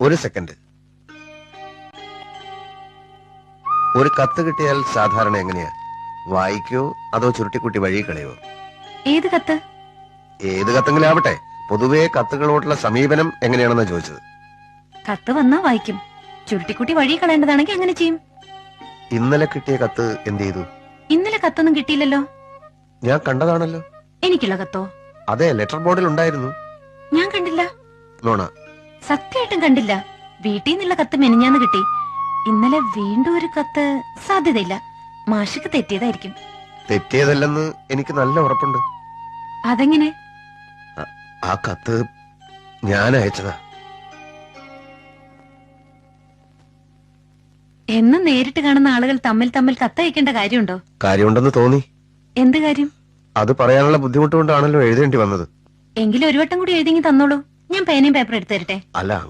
ഒരു സെക്കൻഡ്. ഒരു കത്ത് കിട്ടിയാൽ സാധാരണ എങ്ങനെയാ? വായിക്കോ അതോ ചുരുട്ടിക്കുട്ടി വഴി കളയോ? ഏത് കത്ത്? ഏത് കത്തെങ്കിലും ആവട്ടെ, പൊതുവെ കത്തുകളോടുള്ള സമീപനം എങ്ങനെയാണെന്നാ ചോദിച്ചത്. കത്ത് വന്നാ വായിക്കും. ചുരുട്ടിക്കുട്ടി വഴി കളയേണ്ടതാണെങ്കിൽ അങ്ങനെ ചെയ്യും. ഇന്നലെ കിട്ടിയ കത്ത് എന്ത് ചെയ്തു? ഇന്നലെ കത്തൊന്നും കിട്ടിയില്ലല്ലോ. ഞാൻ കണ്ടതാണല്ലോ. എനിക്കുള്ള കത്തോ? അതെ, ലെറ്റർ ബോർഡിൽ ഉണ്ടായിരുന്നു. ഞാൻ കണ്ടില്ല. നോണ. സത്യമായിട്ടും കണ്ടില്ല. വീട്ടിൽ നിന്നുള്ള കത്ത് മെനിഞ്ഞാന്ന് കിട്ടി. ഇന്നലെ വീണ്ടും ഒരു കത്ത് സാധ്യതയില്ല. മാഷിക്ക് തെറ്റിയതായിരിക്കും. തെറ്റിയതല്ലെന്ന് എനിക്ക് നല്ല ഉറപ്പുണ്ട്. അതെങ്ങനെ? ആ കത്ത് ഞാൻ അയച്ചതാ. എന്നും നേരിട്ട് കാണുന്ന ആളുകൾ തമ്മിൽ തമ്മിൽ കത്തയക്കേണ്ട കാര്യമുണ്ടോ? കാര്യമുണ്ടെന്ന് തോന്നി. എന്ത് കാര്യം? അത് പറയാനുള്ള ബുദ്ധിമുട്ടുകൊണ്ടാണല്ലോ എഴുതേണ്ടി വന്നത്. എങ്കിലും ഒരു വട്ടം കൂടി എഴുതിങ്ങി തന്നോളൂ. ഞാൻ പേനയും പേപ്പർ എടുത്തു തരട്ടെ. അല്ല,